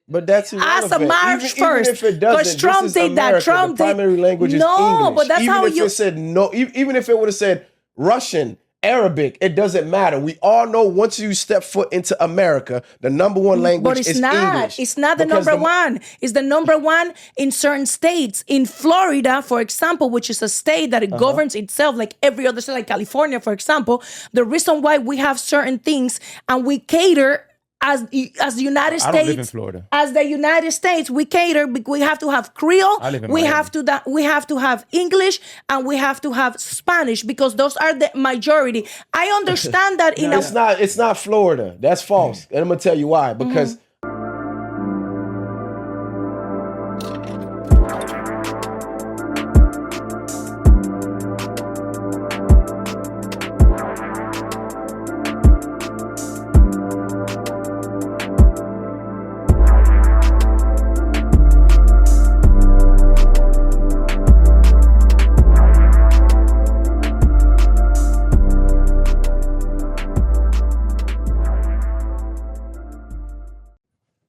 But that's irrelevant. As a March even if it doesn't, because Trump this is did that. America. Trump the primary language is English. But that's even how if it said no, even if it would have said Russian, Arabic, it doesn't matter. We all know once you step foot into America, the number one language is English. It's not the number one. It's the number one in certain states. In Florida, for example, which is a state that it governs itself like every other state, like California, for example, the reason why we have certain things and we cater as the United States, I don't live in Florida. As the United States, we cater. We have to have Creole. I live in we Miami. we have to have English, and we have to have Spanish because those are the majority. I understand that it's not Florida. That's false, and I'm gonna tell you why. Because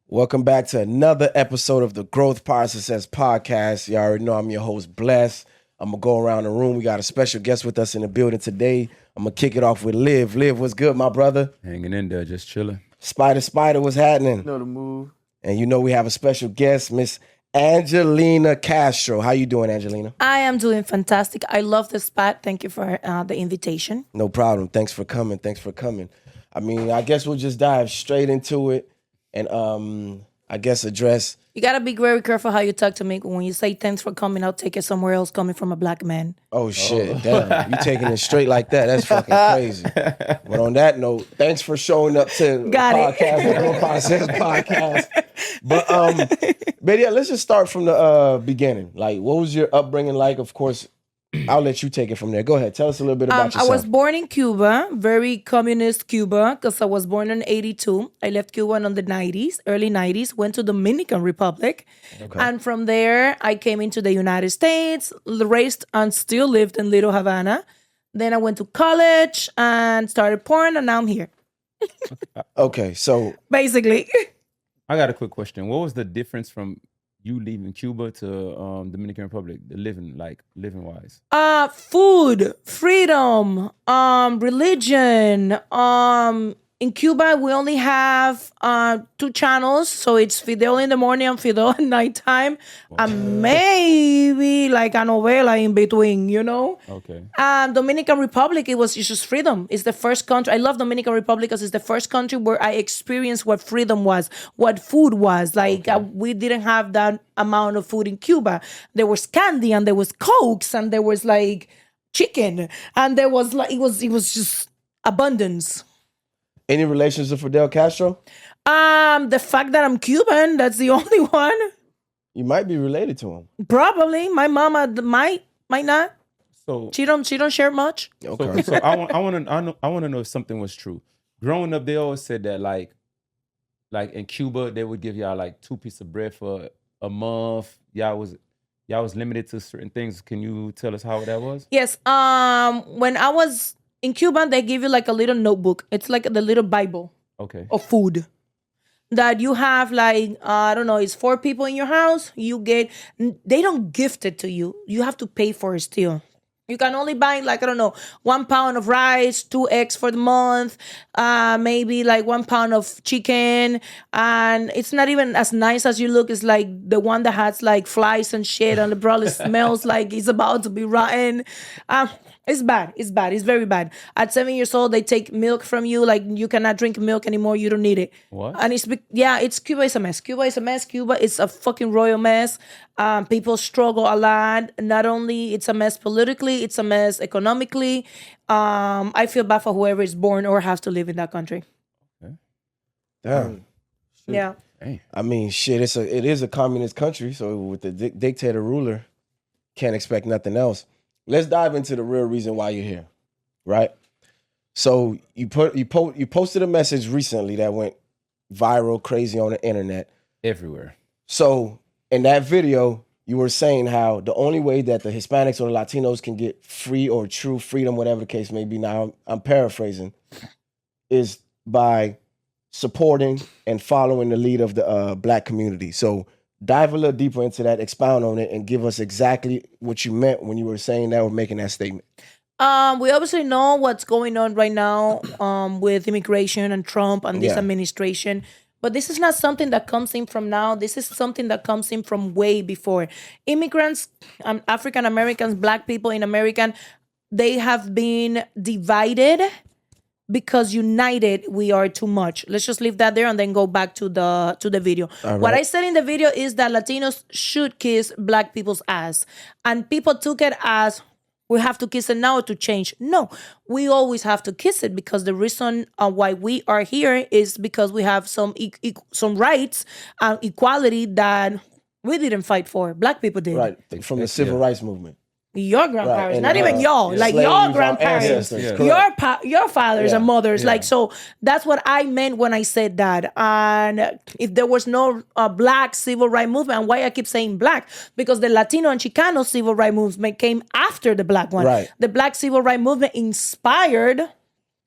welcome back to another episode of the Growth Process Podcast. You already know I'm your host, Bless. I'm going to go around the room. We got a special guest with us in the building today. I'm going to kick it off with Liv. Liv, what's good, my brother? Hanging in there, just chilling. Spider, what's happening? You know the move. And you know we have a special guest, Miss Angelina Castro. How you doing, Angelina? I am doing fantastic. I love the spot. Thank you for the invitation. No problem. Thanks for coming. I mean, I guess we'll just dive straight into it. And I guess address. You gotta be very careful how you talk to me. When you say thanks for coming, I'll take it somewhere else coming from a black man. Oh shit, damn. You taking it straight like that. That's fucking crazy. But on that note, thanks for showing up to the podcast, the Growth Process Podcast. But yeah, let's just start from the beginning. Like, what was your upbringing like? Of course, I'll let you take it from there. Go ahead. Tell us a little bit about yourself. I was born in Cuba, very communist Cuba, because I was born in 82. I left Cuba in the 90s, early 90s, went to Dominican Republic. Okay. And from there, I came into the United States, raised and still lived in Little Havana. Then I went to college and started porn, and now I'm here. Okay, so. Basically. I got a quick question. What was the difference from you leaving Cuba to Dominican Republic, the living wise? Food, freedom, religion. In Cuba, we only have 2 channels, so it's Fidel in the morning and Fidel at nighttime, and maybe like a novela in between, you know? Okay. Dominican Republic, it's just freedom. It's the first country. I love Dominican Republic because it's the first country where I experienced what freedom was, what food was. Like, we didn't have that amount of food in Cuba. There was candy, and there was Cokes, and there was like chicken, and there was like, it was just abundance. Any relations to Fidel Castro? The fact that I'm Cuban, that's the only one. You might be related to him. Probably. My mama might not. So she don't share much. Okay. So I want to know if something was true. Growing up, they always said that like in Cuba, they would give y'all like 2 pieces of bread for a month. Y'all was limited to certain things. Can you tell us how that was? Yes. When I was in Cuba, they give you like a little notebook. It's like the little Bible of food that you have. Like, I don't know, it's 4 people in your house. They don't gift it to you. You have to pay for it still. You can only buy like, I don't know, 1 pound of rice, 2 eggs for the month, maybe like 1 pound of chicken. And it's not even as nice as you look. It's like the one that has like flies and shit, and the probably smells like it's about to be rotten. It's bad. It's very bad. At 7 years old, they take milk from you. Like, you cannot drink milk anymore. You don't need it. What? And it's Cuba is a mess. Cuba is a fucking royal mess. People struggle a lot. Not only it's a mess politically, it's a mess economically. I feel bad for whoever is born or has to live in that country. Okay. Damn. Yeah. Hey. I mean, shit. It is a communist country, so with the dictator ruler, can't expect nothing else. Let's dive into the real reason why you're here, right? So you posted a message recently that went viral, crazy on the internet. Everywhere. So in that video, you were saying how the only way that the Hispanics or the Latinos can get free or true freedom, whatever the case may be, now I'm paraphrasing, is by supporting and following the lead of the Black community. So dive a little deeper into that, expound on it, and give us exactly what you meant when you were saying that or making that statement. We obviously know what's going on right now with immigration and Trump and this administration. But this is not something that comes in from now. This is something that comes in from way before. Immigrants, African Americans, Black people in America, they have been divided because united we are too much. Let's just leave that there and then go back to the video. Right. What I said in the video is that Latinos should kiss Black people's ass. And people took it as we have to kiss it now to change. No, we always have to kiss it because the reason why we are here is because we have some rights, equality that we didn't fight for. Black people did. Right, from the civil rights movement. Your grandparents, not even y'all, like your grandparents, your fathers and mothers. Like, so that's what I meant when I said that. And if there was no Black civil rights movement, and why I keep saying Black, because the Latino and Chicano civil rights movement came after the Black one. Right. The Black civil rights movement inspired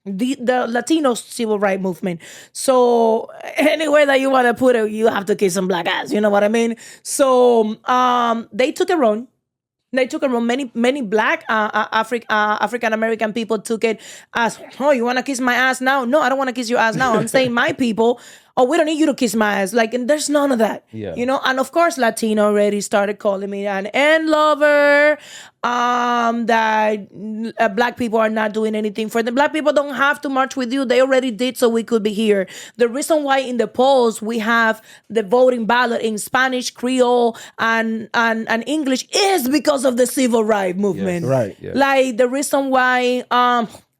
the Latino civil rights movement. So anywhere that you want to put it, you have to kiss some Black ass. You know what I mean? So they took it wrong. They took it wrong. Many Black African American people took it as, oh, you want to kiss my ass now? No, I don't want to kiss your ass now. I'm saying my people, oh, we don't need you to kiss my ass. Like, and there's none of that. Yeah. You know, and of course, Latino already started calling me an end lover, that Black people are not doing anything for them. Black people don't have to march with you. They already did, so we could be here. The reason why in the polls we have the voting ballot in Spanish, Creole, and English is because of the civil rights movement. Yes. Right. Yes. Like the reason why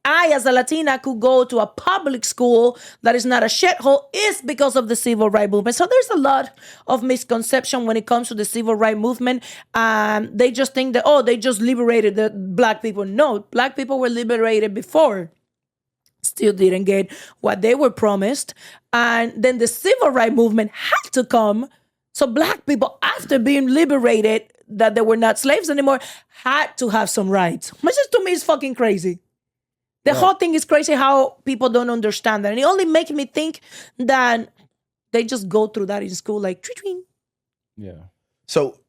I, as a Latina, could go to a public school that is not a shithole is because of the civil rights movement. So there's a lot of misconception when it comes to the civil rights movement. They just think that, oh, they just liberated the Black people. No, Black people were liberated before. Still didn't get what they were promised. And then the civil rights movement had to come. So Black people, after being liberated, that they were not slaves anymore, had to have some rights. Which is, to me, is fucking crazy. The whole thing is crazy how people don't understand that. And it only makes me think that they just go through that in school like, twing. Yeah. So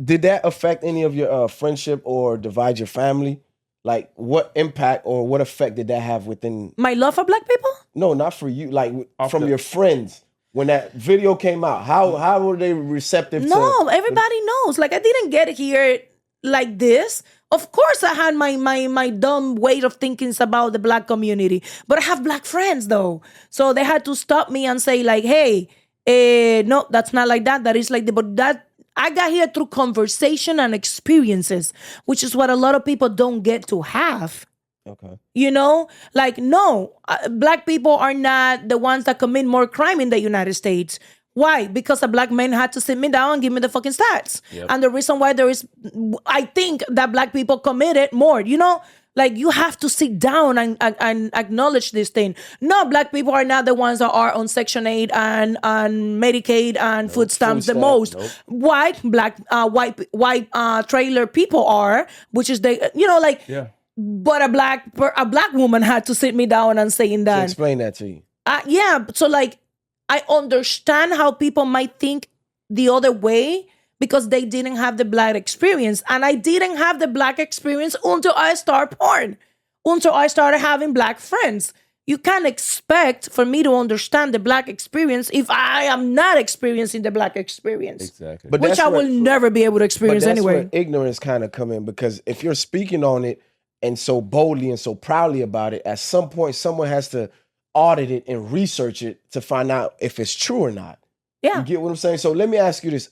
did that affect any of your friendship or divide your family? Like what impact or what effect did that have within... My love for Black people? No, not for you. Like from your friends. When that video came out, how were they receptive to... No, everybody knows. Like I didn't get here like this. Of course, I had my dumb way of thinking about the Black community, but I have Black friends though, so they had to stop me and say like, "Hey, no, that's not like that. That is like the." But that I got here through conversation and experiences, which is what a lot of people don't get to have. Okay, you know, like no, Black people are not the ones that commit more crime in the United States. Why? Because a Black man had to sit me down and give me the fucking stats. Yep. And the reason why I think that Black people committed more, you know, like you have to sit down and acknowledge this thing. No, Black people are not the ones that are on Section 8 and Medicaid and food stamps the most. White trailer people are, which is you know, like, but a black woman had to sit me down and saying that. So explain that to you. Yeah. So like, I understand how people might think the other way because they didn't have the Black experience. And I didn't have the Black experience until I started porn, until I started having Black friends. You can't expect for me to understand the Black experience if I am not experiencing the Black experience. Exactly. But which I will never be able to experience anyway. Where ignorance kind of come in, because if you're speaking on it and so boldly and so proudly about it, at some point someone has to audit it and research it to find out if it's true or not. Yeah. You get what I'm saying? So let me ask you this.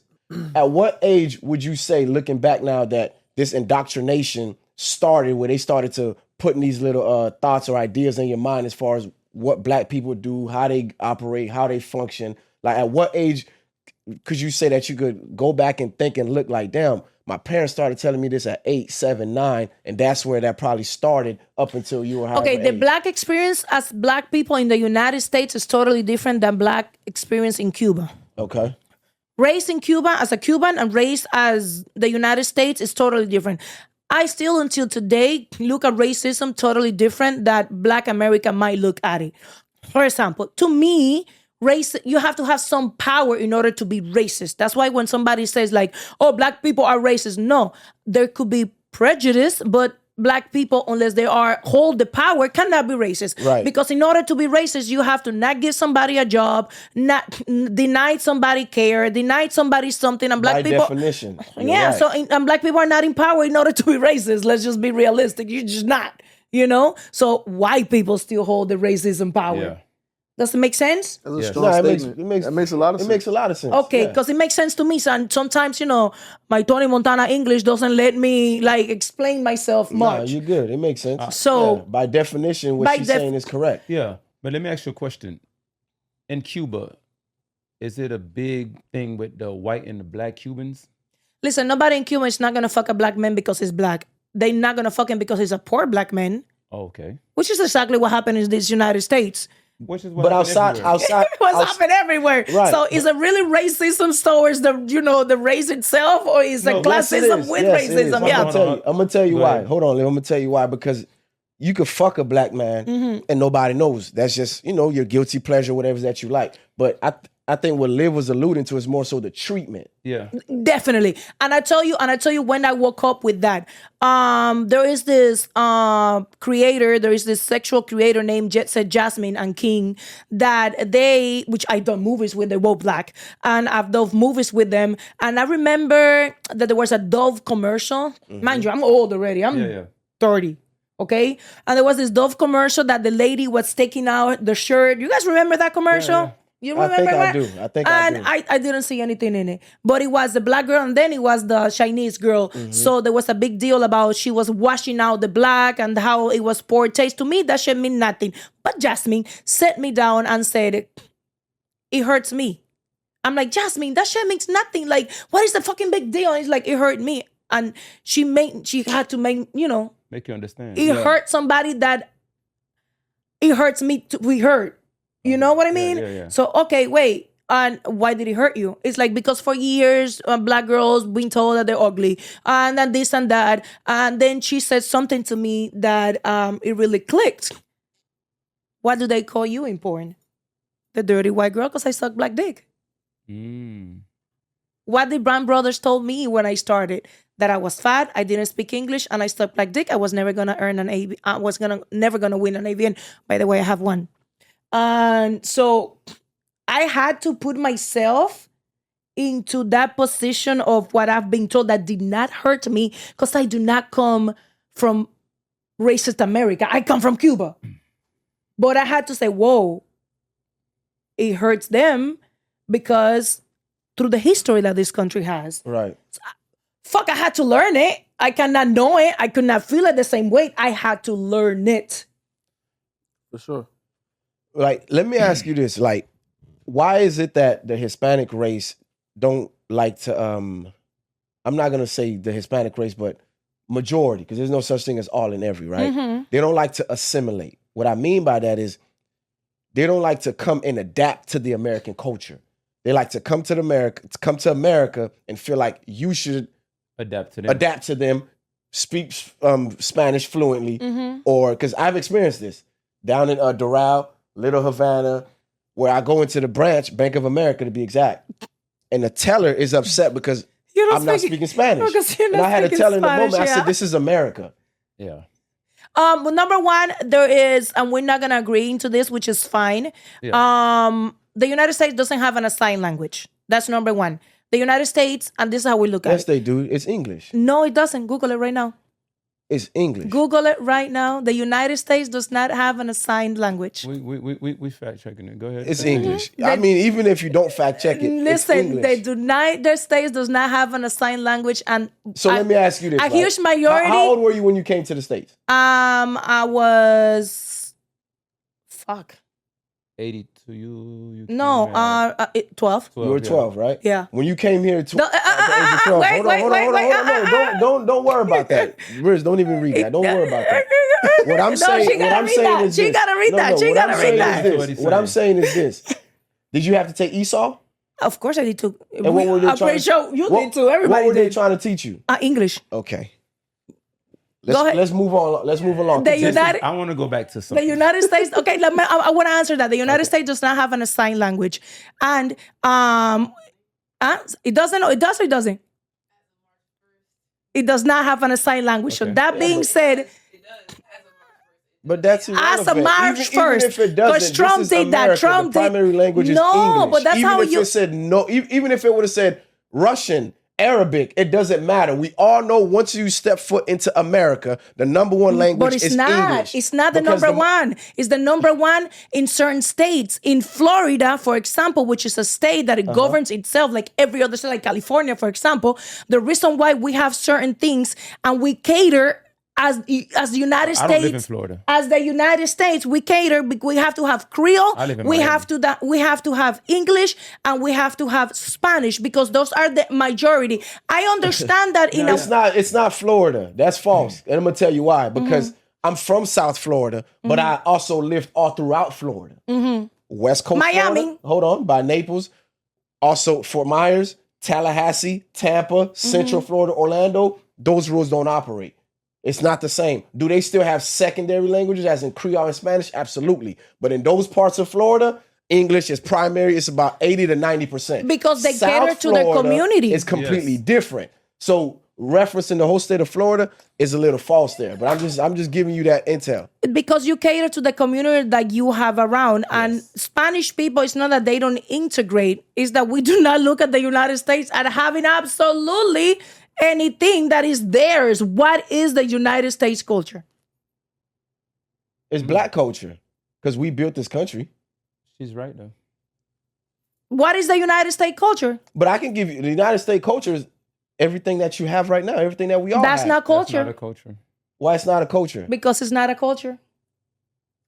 At what age would you say, looking back now, that this indoctrination started, where they started to putting these little thoughts or ideas in your mind as far as what Black people do, how they operate, how they function? Like at what age could you say that you could go back and think and look like, damn, my parents started telling me this at 8, 7, 9, and that's where that probably started up until you were okay, the age. Black experience as Black people in the United States is totally different than Black experience in Cuba. Okay. Raised in Cuba as a Cuban and raised as the United States is totally different. I still, until today, look at racism totally different that Black America might look at it. for example, to me, race, you have to have some power in order to be racist. That's why when somebody says like, oh, black people are racist, no, there could be prejudice, but black people, unless they hold the power, cannot be racist. Right. Because in order to be racist, you have to not give somebody a job, not deny somebody care, deny somebody something. And black By people, definition. yeah. Right. So and black people are not in power in order to be racist. Let's just be realistic. You're just not. So white people still hold the racism power. Yeah. Does it make sense? That's a Yes. strong No, statement. it makes that makes a lot of it sense. makes a lot of sense. Okay, Yeah. because it makes sense to me. And sometimes, my Tony Montana English doesn't let me like explain myself No, much. you're good. It makes sense. So- Yeah. By definition, what she's saying is correct. Yeah, but let me ask you a question. In Cuba, is it a big thing with the white and the black Cubans? Listen, nobody in Cuba is not gonna fuck a black man because he's black. They're not gonna fuck him because he's a poor black man, Oh, okay. which is exactly what happened in this United States. Which is what But happened everywhere. outside, What's happening everywhere. Right. So is it really racism towards the race itself, or is it No, yes, it classism is. with Yes, it is. racism? I'm Yeah. gonna tell you Go why. ahead. Hold on, Liv, I'm gonna tell you why, because you could fuck a black man and nobody knows. That's just, your guilty pleasure, whatever that you like. But I think what Liv was alluding to is more so the treatment. Yeah. Definitely. And I tell you when I woke up with that. There is this sexual creator named Jasmine and King that which I done movies with, they're both black. And I've done movies with them. And I remember that there was a Dove commercial. Mind you, I'm old already. I'm Yeah. 30. Okay? And there was this Dove commercial that the lady was taking out the shirt. You guys remember that commercial? Yeah. You I remember think I that? do. I think I and do. I didn't see anything in it. But it was the black girl and then it was the Chinese girl. So there was a big deal about she was washing out the black and how it was poor taste. To me, that should mean nothing. But Jasmine sat me down and said, it hurts me. I'm like, Jasmine, that shit means nothing. Like, what is the fucking big deal? And it's like, it hurt me. And she had to make, Make you understand. it hurt somebody that it hurts me to be hurt. You know what I mean? Yeah. So, okay, wait. And why did it hurt you? It's like, because for years, black girls being told that they're ugly and then this and that. And then she said something to me that it really clicked. What do they call you in porn? The dirty white girl, because I suck black dick. What the Brown Brothers told me when I started, that I was fat, I didn't speak English, and I sucked black dick. I was never gonna earn an AV. I was never gonna win an AVN. By the way, I have one. And so I had to put myself into that position of what I've been told that did not hurt me, because I do not come from racist America. I come from Cuba. But I had to say, whoa, it hurts them because through the history that this country has. Right. Fuck, I had to learn it. I cannot know it. I could not feel it the same way. I had to learn it. For sure. Like, let me ask you this. Like, why is it that the Hispanic race don't like to, I'm not going to say the Hispanic race, but majority, because there's no such thing as all and every, right? They don't like to assimilate. What I mean by that is they don't like to come and adapt to the American culture. They like to come to America and feel like you should Adapt to them. speak Spanish fluently, or, because I've experienced this down in Doral, Little Havana, where I go into the branch, Bank of America to be exact, and the teller is upset because I'm not speaking Spanish. And I had to tell her in the moment, I said, this is America. Yeah. Well, number one, there is, and we're not gonna agree into this, which is fine. Yeah. The United States doesn't have an assigned language. That's number one. The United States, and this is how we look at Yes, it. they do. It's English. No, it doesn't. Google it right now. It's English. Google it right now. The United States does not have an assigned language. We fact checking it. Go ahead. It's English. I mean, even if you don't fact check it, it's Listen, English. the United States does not have an assigned language, and So let me ask you this. a right? huge majority. How old were you when you came to the States? I was 80 to you. No, 12. You were 12, right? Yeah. When you came here at the age of 12. wait, Hold on. Don't worry about that. Riz, don't even read that. Don't worry about that. What I'm saying, she gotta read that. is She this. gotta read that. She what gotta I'm read saying that. is this. What I'm saying is this. Did you have to take Esau? Of course I did too. And what were they I'm trying pretty sure you did too. Everybody What were they did. trying to teach you? English. Okay. Let's move on. Let's move along. I want to go back to something. The United States. Okay, I want to answer that. The United States does not have an assigned language, and it doesn't. It does or it doesn't. It does not have an assigned language. So that being said. But that's irrelevant. As of March 1st, because Trump did that. Trump did. The primary language is English. But that's even how if it said no, even if it would have said Russian, Arabic, it doesn't matter. We all know once you step foot into America, the number one language is English. It's not the number one. It's the number one in certain states. In Florida, for example, which is a state that it governs itself like every other state, like California, for example, the reason why we have certain things and we cater as the United States, I don't live in Florida. As the United States, we cater. We have to have Creole. We have to have English, and we have to have Spanish because those are the majority. I understand that it's not Florida. That's false, and I'm gonna tell you why. Because I'm from South Florida, but I also lived all throughout Florida. West Coast, Miami. Florida, hold on, by Naples, also Fort Myers, Tallahassee, Tampa, Central Florida, Orlando. Those rules don't operate. It's not the same. Do they still have secondary languages as in Creole and Spanish? Absolutely. But in those parts of Florida, English is primary. It's about 80 to 90%. Because they cater to their community. It's completely different. So referencing the whole state of Florida is a little false there. But I'm just giving you that intel. Because you cater to the community that you have around. And Spanish people, it's not that they don't integrate. It's that we do not look at the United States as having absolutely anything that is theirs. What is the United States culture? It's black culture because we built this country. She's right, though. What is the United States culture? But I can give you the United States culture is everything that you have right now, everything that we all have. That's not culture. That's not a culture. Why it's not a culture? Because it's not a culture.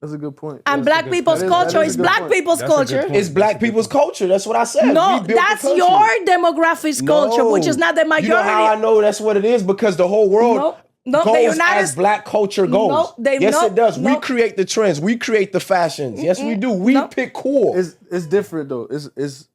That's a good point. And black people's culture is black people's culture. It's black people's culture. That's what I said. No, that's your demographics culture, which is not the majority. You know how I know that's what it is? Because the whole world goes as black culture goes. Yes, it does. We create the trends. We create the fashions. Yes, we do. We pick cool. It's different though. It's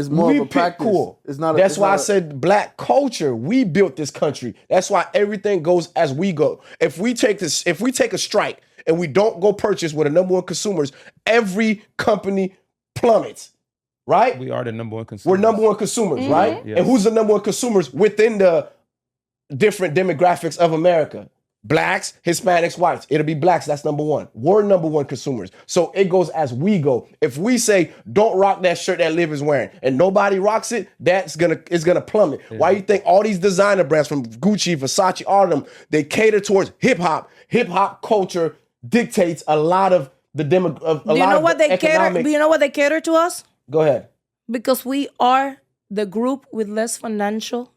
more of a practice. Cool. It's not. That's why I said black culture. We built this country. That's why everything goes as we go. If we take a strike and we don't go purchase with the number one consumers, every company plummets, right? We are the number one consumers. We're number one consumers, right? Yes. And who's the number one consumers within the different demographics of America? Blacks, Hispanics, whites. It'll be blacks, that's number one. We're number one consumers. So it goes as we go. If we say, don't rock that shirt that Liv is wearing, and nobody rocks it, it's gonna plummet. Yeah. Why you think all these designer brands from Gucci, Versace, all of them, they cater towards hip hop. Hip hop culture dictates a lot of the Do you know what they cater to us? Go ahead. Because we are the group with less financial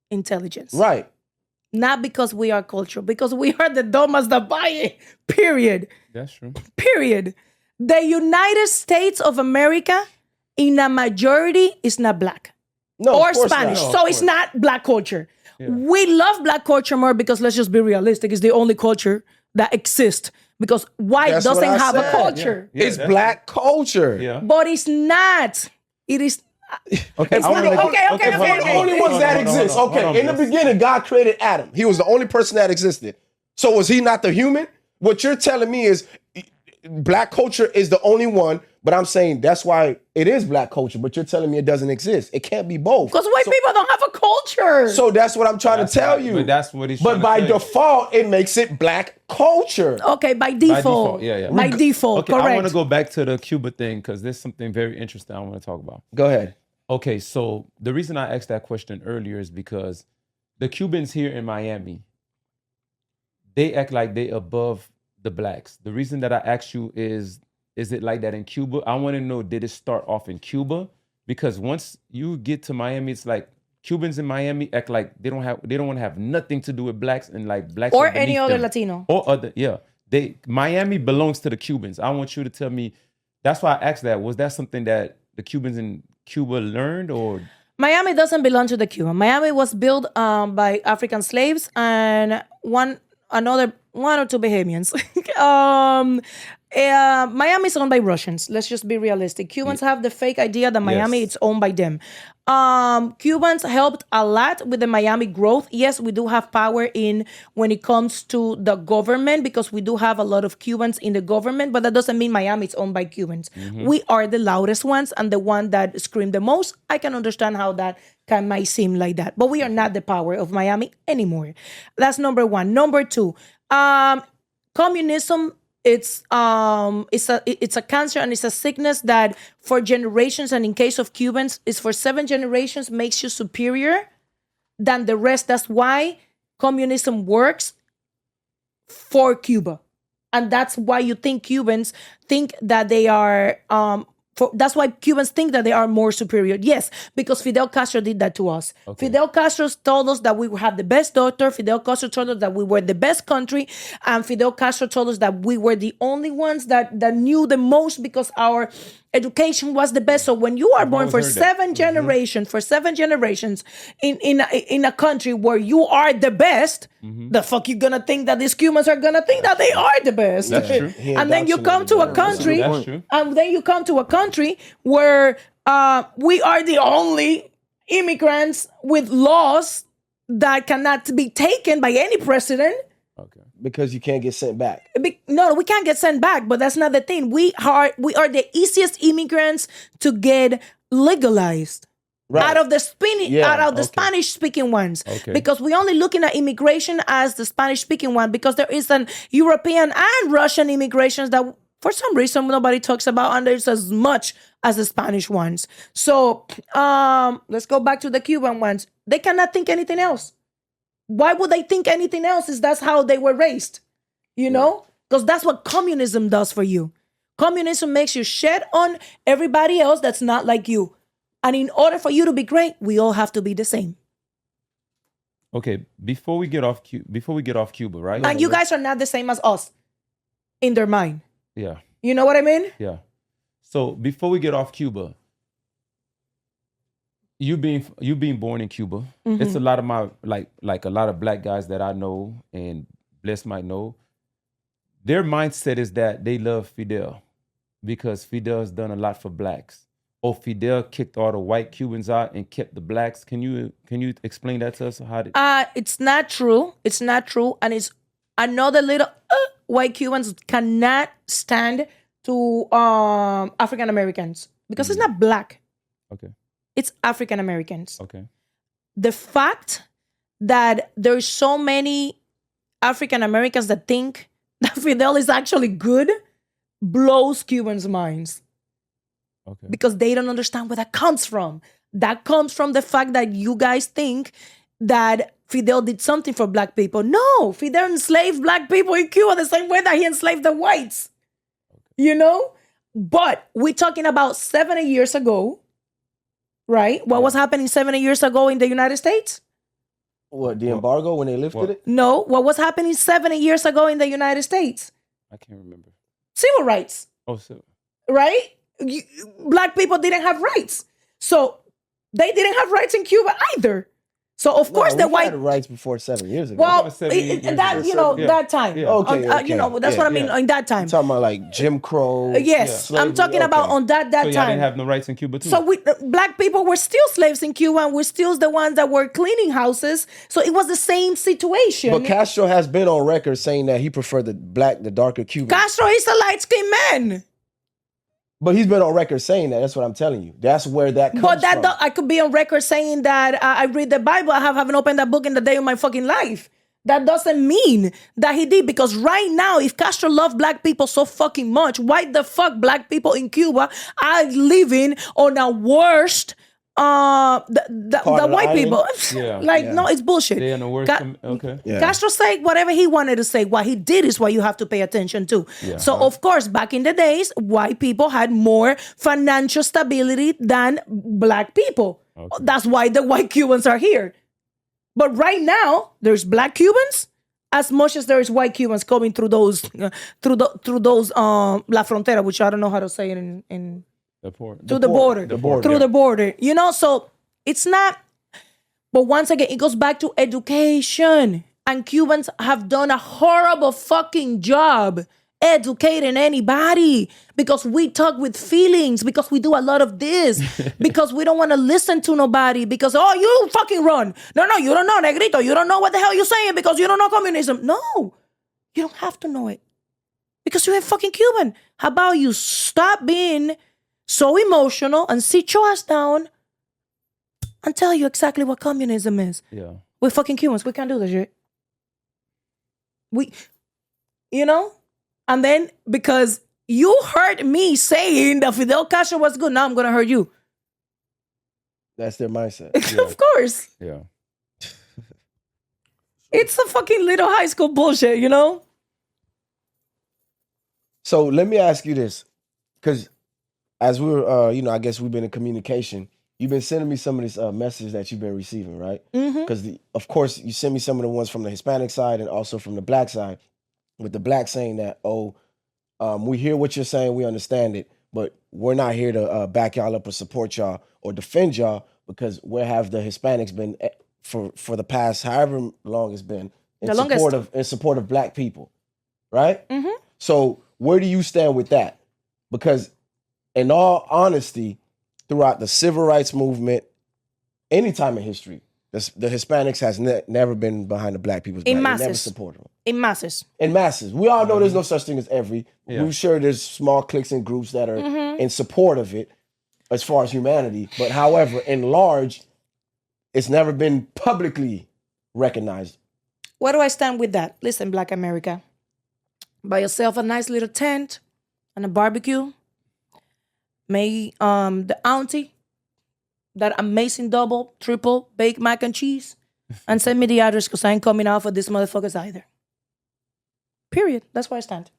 intelligence. Right. Not because we are cultural, because we are the dumbest that buy it. Period. That's true. Period. The United States of America, in a majority, is not black. No, or Spanish. No, so it's not black culture. Yeah. We love black culture more because let's just be realistic. It's the only culture that exists because white doesn't have a culture. Yeah. It's black culture. Yeah. But it's not. It is. Okay. We're the only ones that exist. Okay. In the beginning, God created Adam. He was the only person that existed. So was he not the human? What you're telling me is black culture is the only one, but I'm saying that's why it is black culture, but you're telling me it doesn't exist. It can't be both. Because white people don't have a culture. So that's what I'm trying to tell you. But that's what he's trying to say. But by default, it makes it black culture. Okay, by default. Yeah. By default, okay, correct. I want to go back to the Cuba thing because there's something very interesting I want to talk about. Go ahead. Okay, so the reason I asked that question earlier is because the Cubans here in Miami, they act like they above the blacks. The reason that I asked you is it like that in Cuba? I want to know, did it start off in Cuba? Because once you get to Miami, it's like Cubans in Miami act like they don't want to have nothing to do with blacks and like blacks or any other Latino. Or other, yeah. Miami belongs to the Cubans. I want you to tell me, that's why I asked that. Was that something that the Cubans in Cuba learned or? Miami doesn't belong to the Cuban. Miami was built by African slaves and one or two Bahamians. Miami is owned by Russians. Let's just be realistic. Cubans have the fake idea that Miami is owned by them. Cubans helped a lot with the Miami growth. Yes, we do have power in when it comes to the government because we do have a lot of Cubans in the government, but that doesn't mean Miami is owned by Cubans. We are the loudest ones and the one that scream the most. I can understand how that might seem like that, but we are not the power of Miami anymore. That's number one. Number two, communism. It's a cancer and it's a sickness that for generations, and in case of Cubans, is for 7 generations makes you superior than the rest. That's why communism works for Cuba. And that's why you think Cubans think that they are that's why Cubans think that they are more superior. Yes, because Fidel Castro did that to us. Okay. Fidel Castro told us that we have the best doctor. Fidel Castro told us that we were the best country. And Fidel Castro told us that we were the only ones that knew the most because our education was the best. So when you are born for 7 generations, in a country where you are the best, the fuck you gonna think that these Cubans are gonna think that they are the best? That's true. And then you come to a country, where we are the only immigrants with laws that cannot be taken by any president. Okay. Because you can't get sent back. No, we can't get sent back, but that's not the thing. We are the easiest immigrants to get legalized. Right. Out of the Spanish-speaking ones. Okay. Because we're only looking at immigration as the Spanish-speaking one because there is an European and Russian immigrations that for some reason nobody talks about, and there's as much as the Spanish ones. So let's go back to the Cuban ones. They cannot think anything else. Why would they think anything else? Is that's how they were raised, you know? Because that's what communism does for you. Communism makes you shed on everybody else that's not like you. And in order for you to be great, we all have to be the same. Okay, before we get off Cuba, right? And you guys are not the same as us in their mind. Yeah. You know what I mean? Yeah. So before we get off Cuba, you being born in Cuba, it's a lot of my like a lot of black guys that I know and Bless might know. Their mindset is that they love Fidel because Fidel's done a lot for blacks. Or Fidel kicked all the white Cubans out and kept the blacks. Can you explain that to us? How did? It's not true. It's not true, and it's another little white Cubans cannot stand to African Americans because it's not black. Okay. It's African Americans. Okay. The fact that there's so many African Americans that think that Fidel is actually good blows Cubans' minds. Okay. Because they don't understand where that comes from. That comes from the fact that you guys think that Fidel did something for black people. No, Fidel enslaved black people in Cuba the same way that he enslaved the whites. Okay. You know? But we're talking about 70 years ago, right? What was happening 70 years ago in the United States? What, the embargo when they lifted it? No, what was happening 70 years ago in the United States? I can't remember. Civil rights. Oh, civil. Right? Black people didn't have rights. So they didn't have rights in Cuba either. So of course the white had rights before 7 years ago. Well, that time. Yeah. Okay. That's what I mean. In that time, you're talking about like Jim Crow. Yes, I'm talking about on that so time. So didn't have no rights in Cuba too. So black people were still slaves in Cuba, and we're still the ones that were cleaning houses. So it was the same situation. But Castro has been on record saying that he preferred the darker Cubans. Castro is a light-skinned man. But he's been on record saying that. That's what I'm telling you. That's where that comes from. But I could be on record saying that I read the Bible. I haven't opened that book in the day of my fucking life. That doesn't mean that he did. Because right now, if Castro loved black people so fucking much, why the fuck black people in Cuba are living on a worst... the white people. No, it's bullshit. They're in the worst. Okay. Yeah. Castro said whatever he wanted to say. What he did is what you have to pay attention to. Yeah. So, of course, back in the days, white people had more financial stability than black people. Okay. That's why the white Cubans are here. But right now, there's black Cubans as much as there is white Cubans coming through those La Frontera, which I don't know how to say it in through the border. You know, so it's not. But once again, it goes back to education. And Cubans have done a horrible fucking job educating anybody because we talk with feelings, because we do a lot of this, because we don't want to listen to nobody, because, oh, you fucking run. No, you don't know, negrito. You don't know what the hell you're saying because you don't know communism. No, you don't have to know it because you're a fucking Cuban. How about you stop being so emotional and sit your ass down and tell you exactly what communism is. Yeah. We're fucking Cubans. We can't do this shit. You know? And then because you heard me saying that Fidel Castro was good, now I'm going to hurt you. That's their mindset. Yeah. Of course. Yeah. It's a fucking little high school bullshit, you know? So let me ask you this. Because as we were, I guess we've been in communication. You've been sending me some of this message that you've been receiving, right? Because, of course, you send me some of the ones from the Hispanic side and also from the black side. With the black saying that, we hear what you're saying, we understand it, but we're not here to back y'all up or support y'all or defend y'all because where have the Hispanics been for the past however long it's been in support of black people, right? Mm-hmm. So where do you stand with that? Because in all honesty, throughout the civil rights movement, any time in history, the Hispanics has never been behind the black people's back. They never supported them. In masses. In masses. We all know there's no such thing as every. Yeah. We're sure there's small cliques and groups that are in support of it as far as humanity. But however, in large, it's never been publicly recognized. Where do I stand with that? Listen, Black America. Buy yourself a nice little tent and a barbecue. May the auntie, that amazing double, triple baked mac and cheese, and send me the address because I ain't coming out for these motherfuckers either. Period. That's where I stand.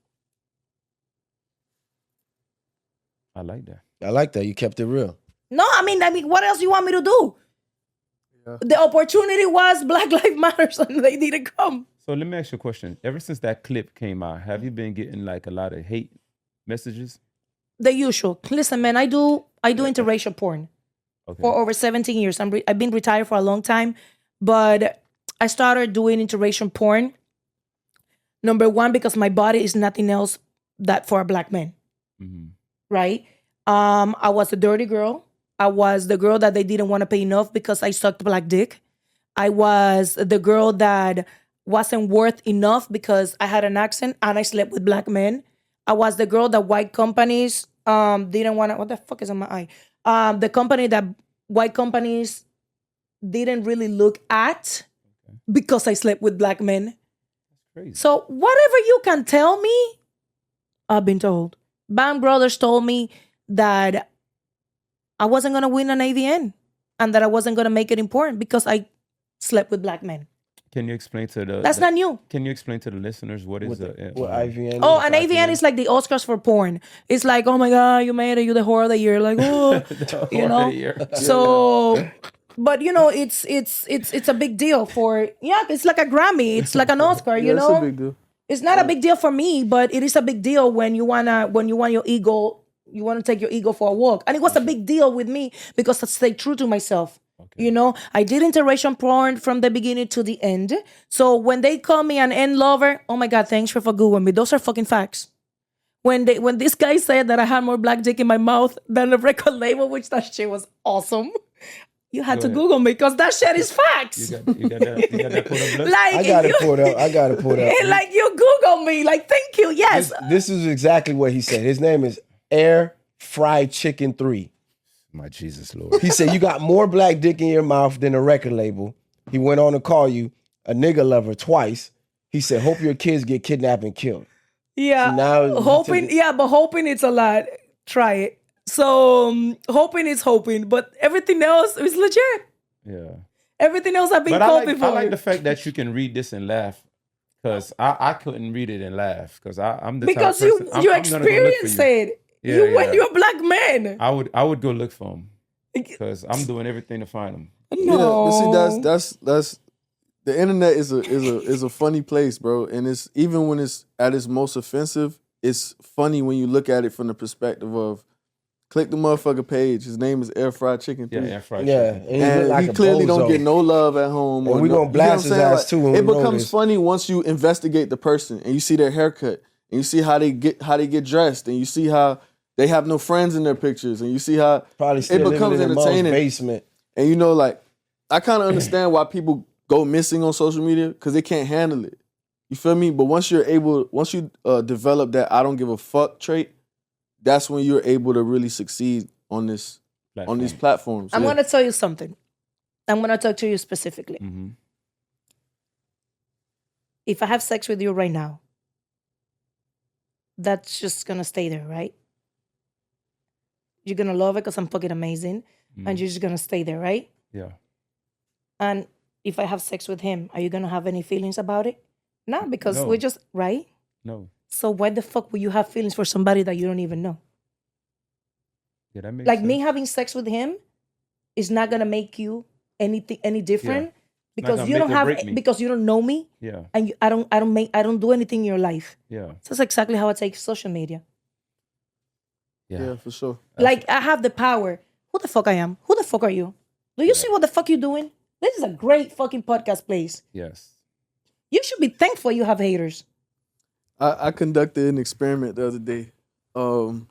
I like that. I like that. You kept it real. No, I mean, what else you want me to do? Yeah. The opportunity was Black Lives Matter, and they didn't come. So let me ask you a question. Ever since that clip came out, have you been getting like a lot of hate messages? The usual. Listen, man, I do interracial porn for over 17 years. I've been retired for a long time, but I started doing interracial porn. Number one, because my body is nothing else that for a black man, right? I was a dirty girl. I was the girl that they didn't want to pay enough because I sucked black dick. I was the girl that wasn't worth enough because I had an accent and I slept with black men. I was the girl that white companies didn't want to. What the fuck is on my eye? The company that white companies didn't really look at because I slept with black men. Crazy. So whatever you can tell me, I've been told. Band Brothers told me that I wasn't going to win an AVN and that I wasn't going to make it important because I slept with black men. Can you explain to the... That's not new. Can you explain to the listeners what is what IVN? Oh, an AVN is like the Oscars for porn. It's like, oh my God, you made it. You're the whore of the year. Like, oh, you know? So... But you know, it's a big deal for it's like a Grammy, it's like an Oscar, you know. It's a big deal. It's not a big deal for me, but it is a big deal when you want your ego, you want to take your ego for a walk. And it was a big deal with me because I stayed true to myself. Okay. You know, I did interracial porn from the beginning to the end. So when they call me an end lover, oh my God, thanks for Googling me. Those are fucking facts. When this guy said that I had more black dick in my mouth than the record label, which that shit was awesome. You had to Google me because that shit is facts. You got that put up? Like, I got it pulled up. Like you Google me. Like, thank you. Yes. This is exactly what he said. His name is Air Fried Chicken 3. My Jesus, Lord. He said, you got more black dick in your mouth than a record label. He went on to call you a nigga lover twice. He said, hope your kids get kidnapped and killed. Yeah. So now hoping it's a lot. Try it. So hoping is hoping, but everything else is legit. Yeah. Everything else I've been called before. I like the fact that you can read this and laugh, because I couldn't read it and laugh because I'm the because type of person, you experienced it. Yeah, when you're a black man. I would go look for him because I'm doing everything to find him. No. Yeah, but see, that's the internet is a funny place, bro. And it's even when it's at its most offensive, it's funny when you look at it from the perspective of. Click the motherfucker page. His name is Air Fried Chicken 3. Yeah, Air Fried Chicken. And he clearly don't get no love at home. And we're going to blast his ass too. It becomes funny once you investigate the person and you see their haircut and you see how they get dressed, and you see how they have no friends in their pictures, and you see how Probably still it becomes living in mom's entertaining. basement. And you know, like, I kind of understand why people go missing on social media because they can't handle it. You feel me? But once you develop that I don't give a fuck trait, that's when you're able to really succeed on these platforms. I'm gonna tell you something. I'm gonna talk to you specifically. Mm-hmm. If I have sex with you right now, that's just gonna stay there, right? You're gonna love it because I'm fucking amazing, and you're just gonna stay there, right? Yeah. And if I have sex with him, are you gonna have any feelings about it? No, because we just, right? No. So why the fuck would you have feelings for somebody that you don't even know? Yeah, that makes like sense. Me having sex with him is not gonna make you any different because you don't know me. Yeah. And I don't do anything in your life. Yeah. So that's exactly how I take social media. Yeah, for sure. Like I have the power. Who the fuck I am? Who the fuck are you? Do you see what the fuck you're doing? This is a great fucking podcast place. Yes. You should be thankful you have haters. I conducted an experiment the other day. I'm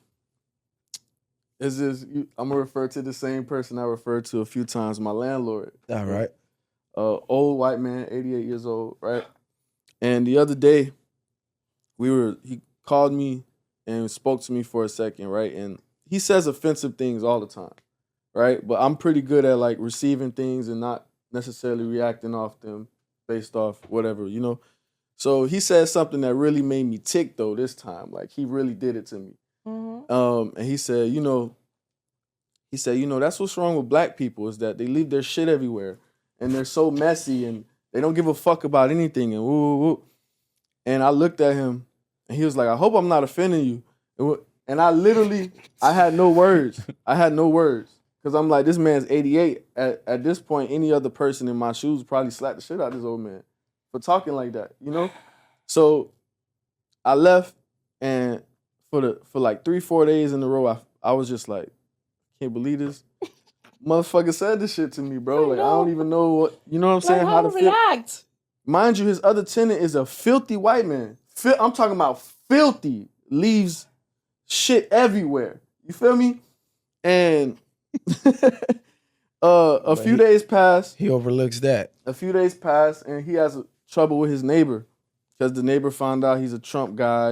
gonna refer to the same person I referred to a few times, my landlord. All right. Old white man, 88 years old, right? And the other day, he called me and spoke to me for a second, right? And he says offensive things all the time, right? But I'm pretty good at like receiving things and not necessarily reacting off them based off whatever, you know? So he said something that really made me tick though this time. Like he really did it to me. Mm-hmm. And he said, that's what's wrong with black people is that they leave their shit everywhere and they're so messy and they don't give a fuck about anything and woo, woo, woo. And I looked at him and he was like, I hope I'm not offending you. And I had no words. Because I'm like, this man's 88. At this point, any other person in my shoes probably slapped the shit out of this old man for talking like that, you know? So I left, and for like 3-4 days in a row, I was just like, can't believe this. Motherfucker said this shit to me, bro. Like, I don't even know what, you know what I'm saying? How to react. Mind you, his other tenant is a filthy white man. I'm talking about filthy. Leaves shit everywhere. You feel me? And a few days pass. He overlooks that. A few days pass, and he has trouble with his neighbor because the neighbor found out he's a Trump guy,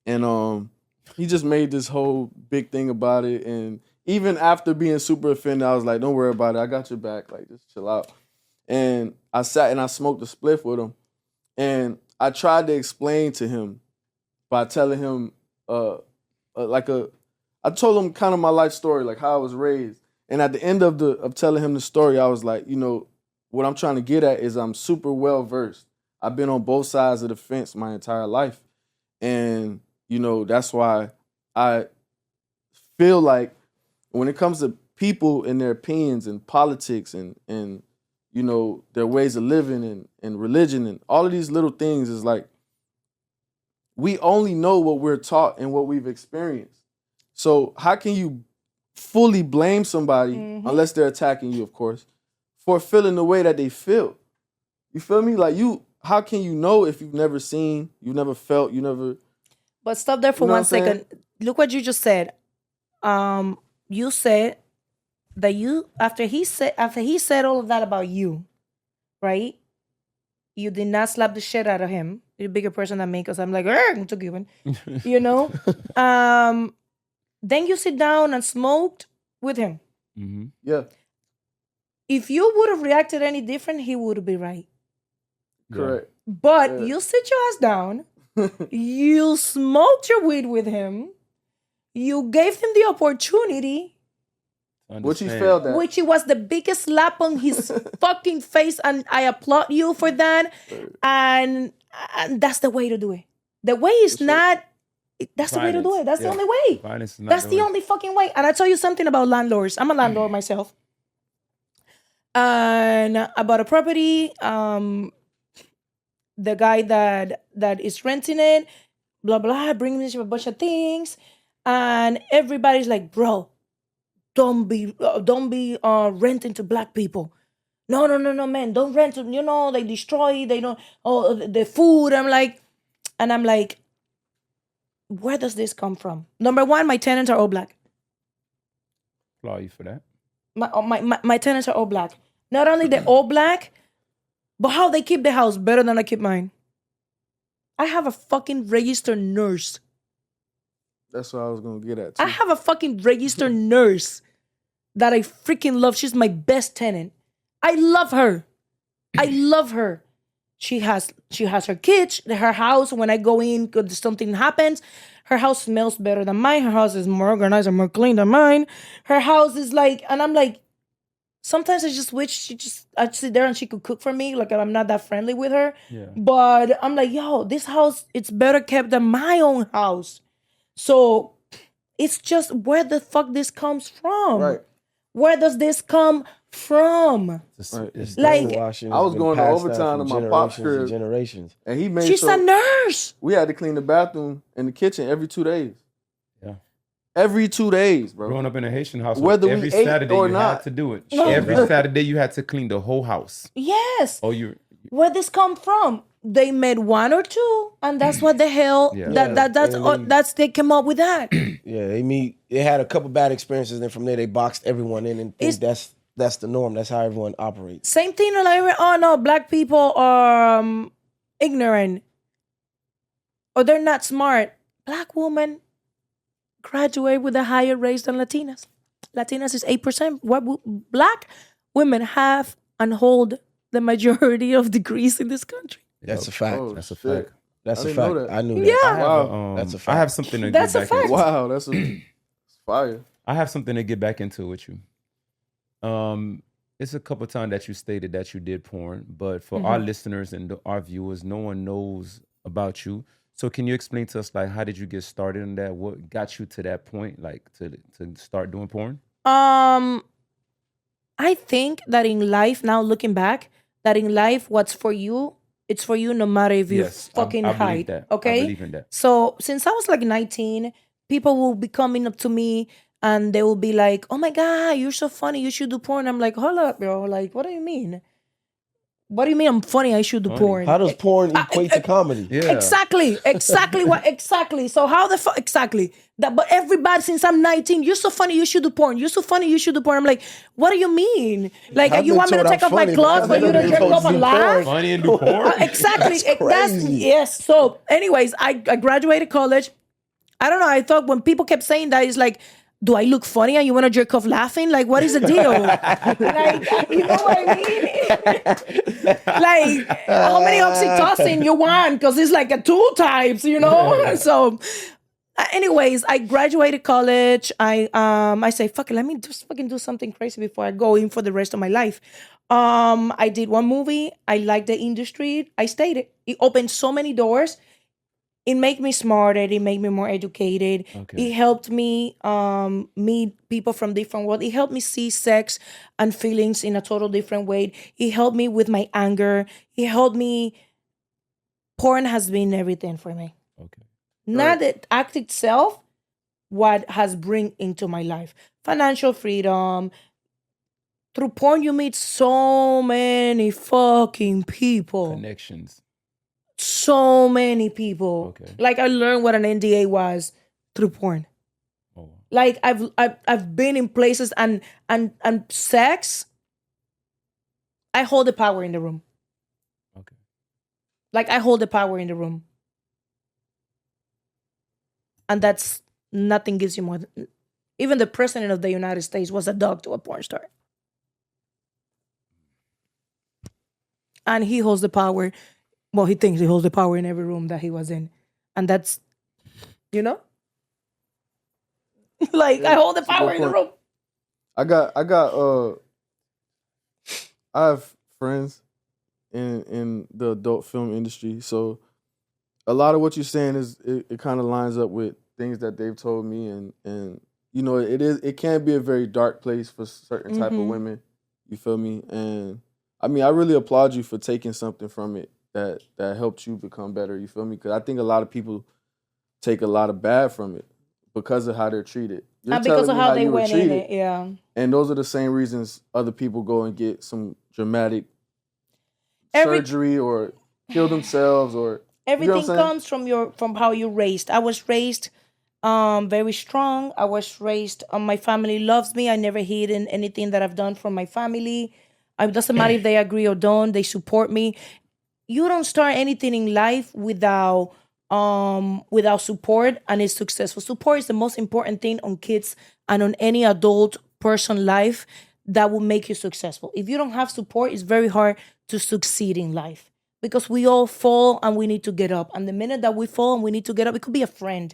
and he just made this whole big thing about it. And even after being super offended, I was like, "Don't worry about it. I got your back. Like, just chill out." And I sat and I smoked a spliff with him, and I tried to explain to him by telling him I told him kind of my life story, like how I was raised. And at the end of telling him the story, I was like, what I'm trying to get at is I'm super well versed. I've been on both sides of the fence my entire life. And, that's why I feel like when it comes to people and their opinions and politics and their ways of living and religion and all of these little things is like, we only know what we're taught and what we've experienced. So how can you fully blame somebody, unless they're attacking you, of course, for feeling the way that they feel? You feel me? Like how can you know if you've never seen, you've never felt, you never... But stop there for 1 second. Look what you just said. You said that after he said all of that about you, right? You did not slap the shit out of him. You're a bigger person than me because I'm like, I'm too Cuban. Then you sit down and smoked with him. Mm-hmm. Yeah. If you would have reacted any different, he would be right. Correct. But you sit your ass down. You smoked your weed with him. You gave him the opportunity. Which he failed at. Which was the biggest slap on his fucking face. And I applaud you for that. And that's the way to do it. The way is not... That's the way to do it. That's the only way. That's the only fucking way. And I tell you something about landlords. I'm a landlord myself. And I bought a property. The guy that is renting it, blah, blah, bring me a bunch of things. And everybody's like, bro, don't be renting to black people. No, man, don't rent to, they destroy, they don't, the food. I'm like, where does this come from? Number one, my tenants are all black. Applaud you for that. My tenants are all black. Not only they're all black, but how they keep the house better than I keep mine. I have a fucking registered nurse. That's what I was gonna get at too. I have a fucking registered nurse that I freaking love. She's my best tenant. I love her. I love her. She has her kids, her house. When I go in, because something happens, her house smells better than mine. Her house is more organized and more clean than mine. Her house is like, and I'm like, sometimes I just wish I'd sit there and she could cook for me. Like, I'm not that friendly with her. Yeah. But I'm like, yo, this house, it's better kept than my own house. So it's just where the fuck this comes from. Right. Where does this come from? It's Like, brainwashing. I was It's been going to passed overtime down to from my pop's generations crib. to generations. And he made she's sure a nurse. we had to clean the bathroom and the kitchen every 2 days. Yeah. Every 2 days, bro. Growing up in a Haitian household, Whether we every ate Saturday or you not. had to do it. No. Every Saturday you had to clean the whole house. Yes. Oh, you. Where this come from? They made one or two, and that's what the hell. Yeah. That's they came up with that. Yeah, they had a couple bad experiences, and from there they boxed everyone in and think that's the norm. That's how everyone operates. Same thing. Like, oh no, black people are ignorant, or they're not smart. Black women graduate with a higher rates than Latinas. Latinas is 8%. What black women have and hold the majority of degrees in this country. That's a fact. Oh, That's a shit. fact. That's I a didn't know fact. that. I knew that. Yeah. Wow. That's a I fact. have something to That's get a back fact. into. Wow, that's fire. I have something to get back into with you. It's a couple times that you stated that you did porn, but for our listeners and our viewers, no one knows about you. So can you explain to us, like, how did you get started in that? What got you to that point, like, to start doing porn? I think that in life, now looking back, that in life, what's for you, it's for you no matter if you fucking I believe hide. that. Okay? I believe in that. So since I was like 19, people will be coming up to me and they will be like, oh my God, you're so funny. You should do porn. I'm like, hold up, bro. Like, what do you mean? What do you mean I'm funny? I should do porn. How does porn equate to comedy? Yeah. Exactly. So how the fuck? Exactly. But everybody, since I'm 19, you're so funny, you should do porn. You're so funny, you should do porn. I'm like, what do you mean? Like, I've you been want me to told take I'm off my funny, clothes but for you I've to been jerk told off to and do laugh? porn. Funny and do porn? Exactly. That's crazy. Yes. So, anyways, I graduated college. I don't know. I thought when people kept saying that, it's like, do I look funny and you want to jerk off laughing? Like, what is the deal? Like, you know what I mean? Like, how many oxytocin you want? Because it's like a 2 types, you know? Yeah. So, anyways, I graduated college. I say, fuck it, let me just fucking do something crazy before I go in for the rest of my life. I did one movie. I liked the industry. I stayed. It opened so many doors. It made me smarter. It made me more educated. Okay. It helped me meet people from different worlds. It helped me see sex and feelings in a total different way. It helped me with my anger. It helped me. Porn has been everything for me. Okay. Not the act itself, what has bring into my life. Financial freedom. Through porn, you meet so many fucking people. Connections. So many people. Okay. Like, I learned what an NDA was through porn. Oh. Like, I've been in places and sex. I hold the power in the room. Okay. Like, I hold the power in the room. And that's nothing gives you more. Even the president of the United States was a dog to a porn star. And he holds the power. Well, he thinks he holds the power in every room that he was in. And that's, you know? Like, I hold the power in the room. I have friends in the adult film industry, so a lot of what you're saying is it kind of lines up with things that they've told me, and you know, it can be a very dark place for certain type of women. You feel me? And I mean, I really applaud you for taking something from it that helped you become better. You feel me? Because I think a lot of people take a lot of bad from it because of how they're treated. You're And because of telling me how they you were went in treated, it, yeah. and those are the same reasons other people go and get some dramatic surgery or kill themselves or Everything comes from how you're raised. I was raised very strong. I was raised. My family loves me. I never hidden anything that I've done from my family. It doesn't matter if they agree or don't. They support me. You don't start anything in life without support, and it's successful. Support is the most important thing on kids and on any adult person life that will make you successful. If you don't have support, it's very hard to succeed in life because we all fall and we need to get up. And the minute that we fall and we need to get up, it could be a friend,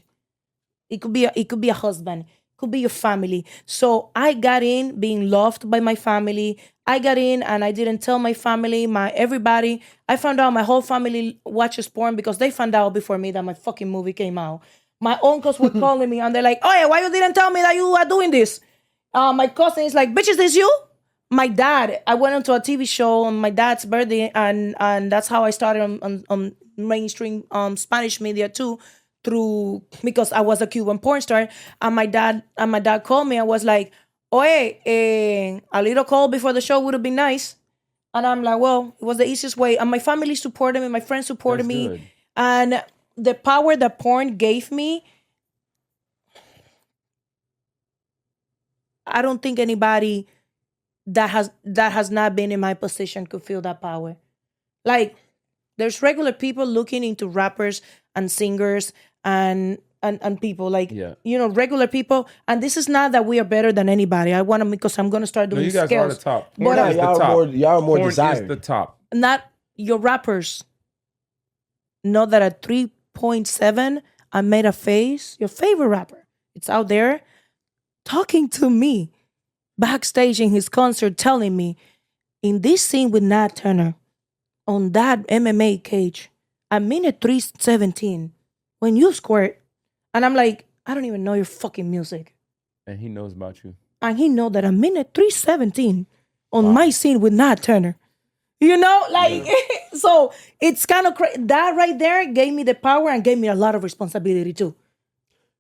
it could be a husband, it could be your family. So I got in being loved by my family. I got in and I didn't tell my family, everybody. I found out my whole family watches porn because they found out before me that my fucking movie came out. My uncles were calling me and they're like, "Oh yeah, why you didn't tell me that you are doing this?" My cousin is like, "Bitch, is this you?" My dad, I went onto a TV show on my dad's birthday, and that's how I started on mainstream Spanish media too, because I was a Cuban porn star. And my dad called me and was like, "Oye, a little call before the show would have been nice." And I'm like, well, it was the easiest way. And my family supported me, my friends supported me. Good. And the power that porn gave me, I don't think anybody that has not been in my position could feel that power. Like, there's regular people looking into rappers and singers and people like, regular people. And this is not that we are better than anybody. I want to, because I'm going to start doing you guys scales. are the top. But y'all are more Porn desired. is the top. Not your rappers. Know that at 3.7, I made a face. Your favorite rapper, it's out there talking to me backstage in his concert, telling me, in this scene with Nat Turner on that MMA cage, at minute 3:17, when you squirt, and I'm like, I don't even know your fucking music. And he knows about you. And he know that at minute 3:17 on my scene with Nat Turner. You know, like, so it's kind of crazy. That right there gave me the power and gave me a lot of responsibility too.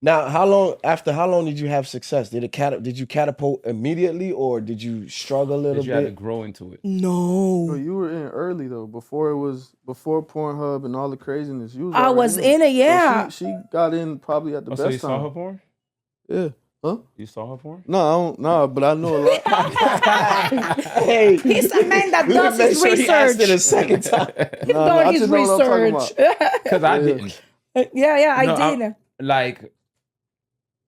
Now, how long did you have success? Did you catapult immediately, or did you struggle a little Did you have to bit? grow into it? No. So you were in early though, before Pornhub and all the craziness. You was I already was in it, yeah. So she got in probably at the best So you time. saw her porn? Yeah. Huh? You saw her porn? No, I don't. No, but I know a lot. Hey, He's a man that does make his sure he asked it a research. second time. He's Nah, doing I his just know what I'm talking research. Because I didn't. Yeah, I No, did. Like,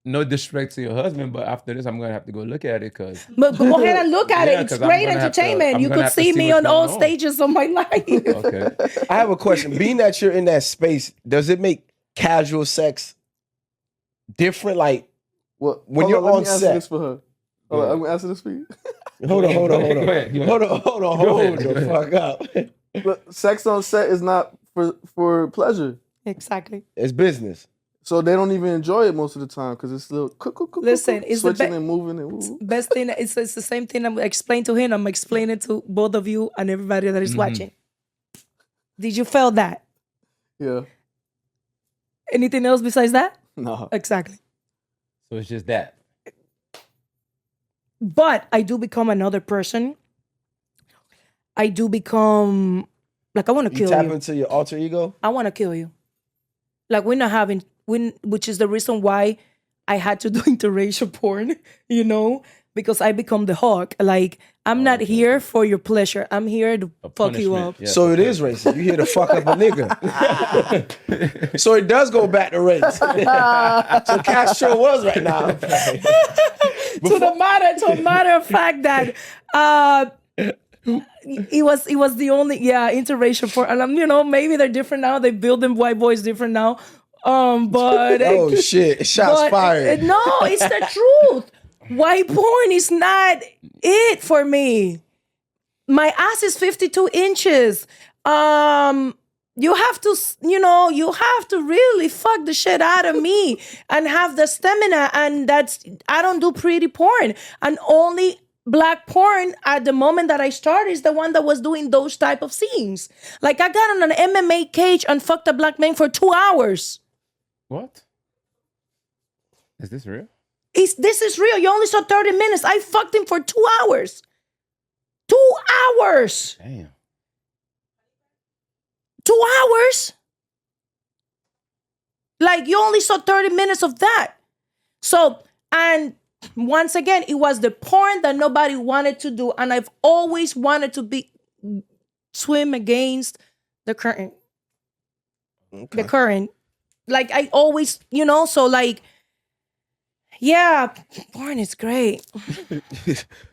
no disrespect to your husband, but after this, I'm going to have to go look at it because... But go ahead and look at Yeah, it. It's 'cause I'm great gonna have to- entertainment. I'm You gonna could have to see see me what's on all going on. stages of my life. Okay. I have a question. Being that you're in that space, does it make casual sex different? Like, Well, when hold you're on, let on me answer set. this for her. Hold on, I'm gonna answer this for you. hold on. Go ahead. Hold on. Go ahead. The fuck up. But sex on set is not for pleasure, Exactly. It's business. so they don't even enjoy it most of the time because it's a little Listen, it's the switching and moving and woo. best thing. It's the same thing I'm explaining to him. I'm explaining to both of you and everybody that is watching. Did you feel that? Yeah. Anything else besides that? No. Exactly. So it's just that. But I do become another person. I do become, like, I want to You kill tap you. into your alter ego. I want to kill you. Like, we're not having, which is the reason why I had to do interracial porn, because I become the hawk. Like, I'm not here for your pleasure. I'm here to fuck you punishment. up. Yeah, So it is racist. You here to fuck up a nigga. So it does go back to race. So Castro was right now. To the matter of fact that it was the only interracial porn, and maybe they're different now. They build them white boys different now. But Oh shit! Shots fired. No, it's the truth. White porn is not it for me. My ass is 52 inches. You have to, you have to really fuck the shit out of me and have the stamina. And I don't do pretty porn. And only black porn at the moment that I started is the one that was doing those type of scenes. Like, I got on an MMA cage and fucked a black man for 2 hours. What? Is this real? This is real. You only saw 30 minutes. I fucked him for 2 hours. 2 hours. Damn. 2 hours. Like, you only saw 30 minutes of that. So, and once again, it was the porn that nobody wanted to do. And I've always wanted to swim against the current. Okay. The current. Like, I always, so like, yeah, porn is great.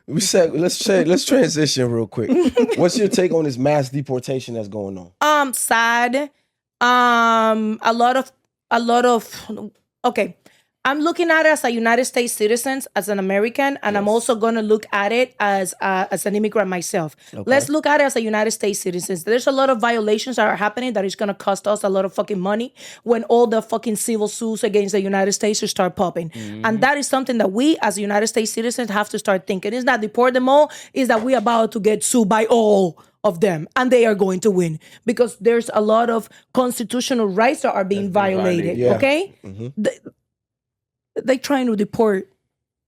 Let's transition real quick. What's your take on this mass deportation that's going on? Sad. A lot of okay. I'm looking at it as a United States citizen, as an American, and I'm also going to look at it as an immigrant myself. Okay. Let's look at it as a United States citizen. There's a lot of violations that are happening that is going to cost us a lot of fucking money when all the fucking civil suits against the United States start popping. Mm-hmm. And that is something that we as United States citizens have to start thinking. It's not deport them all, it's that we're about to get sued by all of them, and they are going to win because there's a lot of constitutional rights that are being violated. Yeah. Okay? Mm-hmm. They trying to deport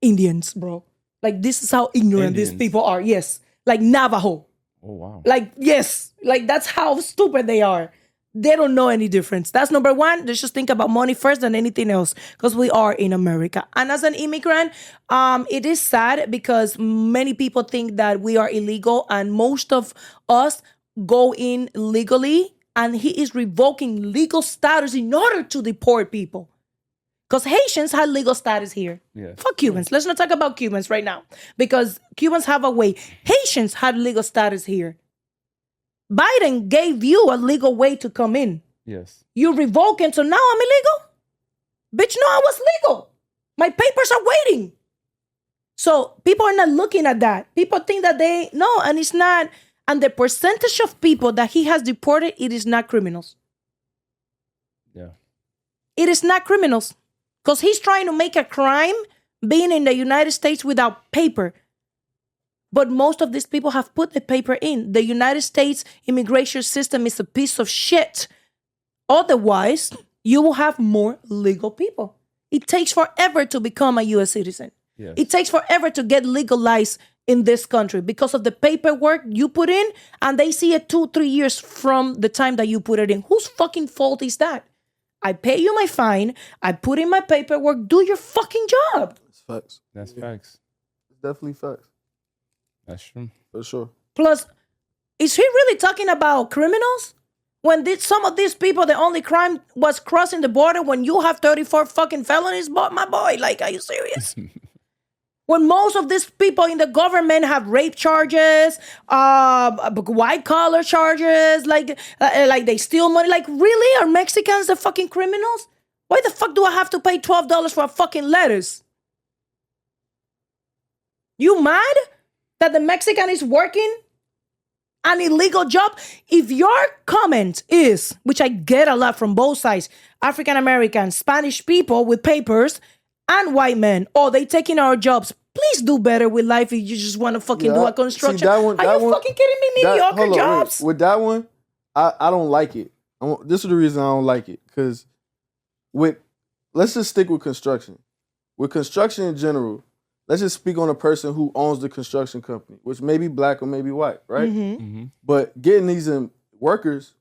Indians, bro. Like, this is how ignorant these people are. Yes. Like Navajo. Oh, wow. Like, yes. Like, that's how stupid they are. They don't know any difference. That's number one. Let's just think about money first than anything else because we are in America. And as an immigrant, it is sad because many people think that we are illegal and most of us go in legally, and he is revoking legal status in order to deport people. Because Haitians had legal status here. Yeah. Fuck Cubans. Let's not talk about Cubans right now. Because Cubans have a way. Haitians had legal status here. Biden gave you a legal way to come in. Yes. You revoke it, so now I'm illegal? Bitch, no, I was legal. My papers are waiting. So people are not looking at that. People think that and it's not. And the percentage of people that he has deported, it is not criminals. Yeah. It is not criminals. Because he's trying to make a crime being in the United States without paper. But most of these people have put the paper in. The United States immigration system is a piece of shit. Otherwise, you will have more legal people. It takes forever to become a U.S. citizen. Yes. It takes forever to get legalized in this country because of the paperwork you put in, and they see it 2-3 years from the time that you put it in. Whose fucking fault is that? I pay you my fine. I put in my paperwork. Do your fucking job. That's facts. That's facts. It's definitely facts. That's true. For sure. Plus, is he really talking about criminals? When some of these people, the only crime was crossing the border when you have 34 fucking felonies, my boy. Like, are you serious? When most of these people in the government have rape charges, white collar charges, like they steal money. Like, really? Are Mexicans the fucking criminals? Why the fuck do I have to pay $12 for a fucking lettuce? You mad that the Mexican is working an illegal job? If your comment is, which I get a lot from both sides, African Americans, Spanish people with papers, and white men, they taking our jobs. Please do better with life if you just want to fucking do a construction. See, are you fucking kidding me? Mediocre jobs. Wait. With that one, I don't like it. This is the reason I don't like it. Because let's just stick with construction. With construction in general, let's just speak on a person who owns the construction company, which may be black or maybe white, right? Mm-hmm. Mm-hmm. But getting these workers,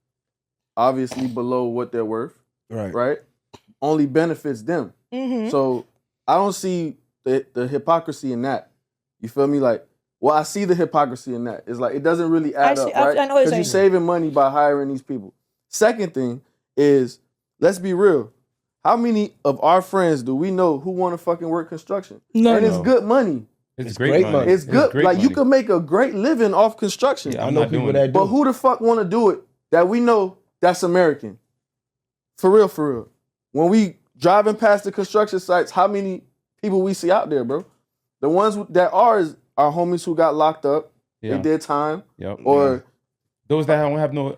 obviously below what they're worth, right? Only benefits them. Mm-hmm. So I don't see the hypocrisy in that. You feel me? Like, I see the hypocrisy in that. It's like, it doesn't really add up, right? Because you're saving money by hiring these people. Second thing is, let's be real. How many of our friends do we know who want to fucking work construction? It's good money. It's great money. It's good. Like, you can make a great living off construction. Yeah, I know people that do. But who the fuck want to do it that we know that's American? For real, for real. When we driving past the construction sites, how many people we see out there, bro? The ones that are our homies who got locked up. Yeah. They did time. Yep. Or those that don't have no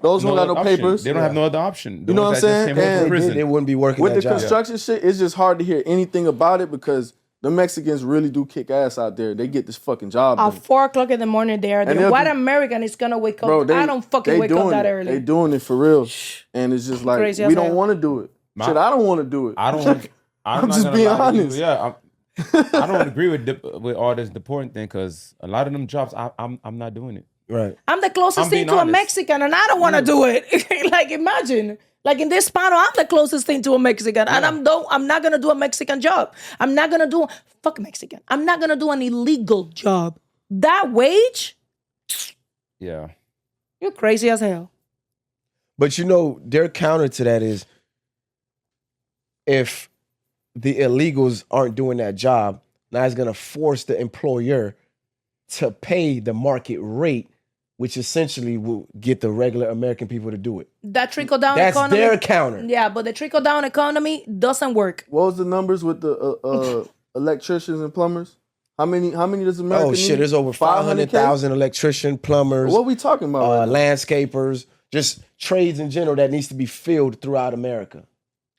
papers. They don't have no other option. You know what I'm saying? And they wouldn't be working with that the job. construction shit. It's just hard to hear anything about it because the Mexicans really do kick ass out there. They get this fucking job done. At 4 o'clock in the morning, they're there. What American is gonna wake up? Bro, I don't fucking wake up that early. They doing it for real, and it's just like we don't want to do it. Shit, I don't want to do it. I'm just being honest. I don't agree with all this deporting thing because a lot of them jobs, I'm not doing it. Right. I'm the closest thing to a Mexican, and I don't want to do it. Like, imagine Like in this panel, I'm the closest thing to a Mexican. And I'm not going to do a Mexican job. I'm not going to do, fuck Mexican. I'm not going to do an illegal job. That wage? Yeah. You're crazy as hell. But you know, their counter to that is if the illegals aren't doing that job, now it's going to force the employer to pay the market rate, which essentially will get the regular American people to do it. That trickle-down That's economy. their counter. Yeah, but the trickle-down economy doesn't work. What was the numbers with the electricians and plumbers? How many does America need? Oh shit, there's over 500,000 electrician, plumbers. What are we talking about? Landscapers, just trades in general that needs to be filled throughout America.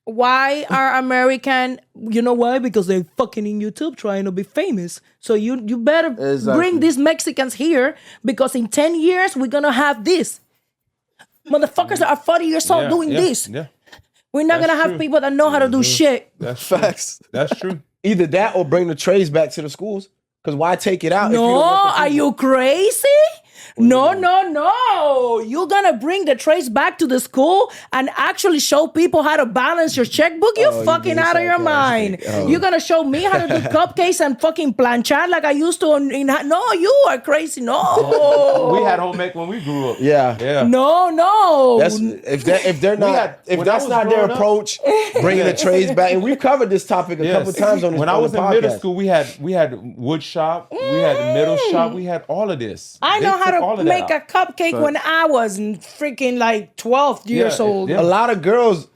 Why are American? You know why? Because they're fucking in YouTube trying to be famous. So you better bring these Mexicans here because in 10 years we're gonna have this. Motherfuckers are 40 years old doing this. Yeah. We're not gonna have people that know how to do shit. That's Facts. That's true. Either that or bring the trades back to the schools. Because why take it out? if you No, don't want the are people? you crazy? No. You're gonna bring the trades back to the school and actually show people how to balance your checkbook? You're fucking out of your mind. You're gonna show me how to do cupcakes and fucking planchar like I used to. No, you are crazy. No. We had home ec when we grew up. Yeah. No. That's if they're not if when I that's was not their growing up- approach, bringing the trades back. And we've covered this topic a couple times on this. When I on was the in middle podcast. school, we had wood shop, we had middle shop, we had all of this. I They know how took all to of that make a out. cupcake when I was freaking like 12 years old. yeah. A lot of girls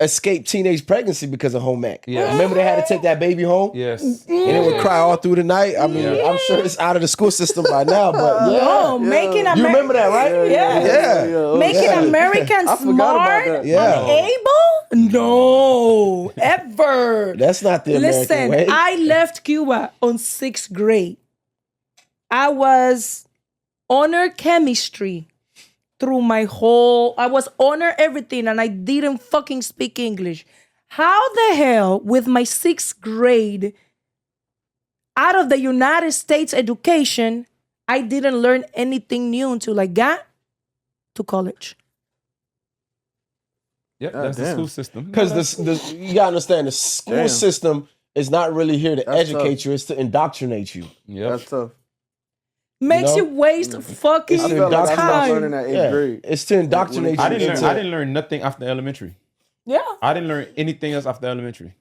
escape teenage pregnancy because of home ec. Yeah. Remember they had to take that baby home? Yes. And they would cry all through the night. I mean, I'm sure it's out of the school system by now, but No, making You remember that, right? Yeah. Making Americans I forgot about smart that. Yeah. and able? No, ever. That's not the American Listen, way. I left Cuba on 6th grade. I was honor chemistry through I was honor everything and I didn't fucking speak English. How the hell with my 6th grade out of the United States education, I didn't learn anything new until I got to college? Yep, that's the damn. school system. Because you gotta understand the school Damn. system is not really here to That's educate tough. you, it's to indoctrinate you. Yep. That's tough. Makes You you waste fucking It's I felt like I stopped time. learning at 8th Yeah. grade. It's to indoctrinate I you. didn't into- learn nothing after elementary. Yeah. I didn't learn anything else after elementary.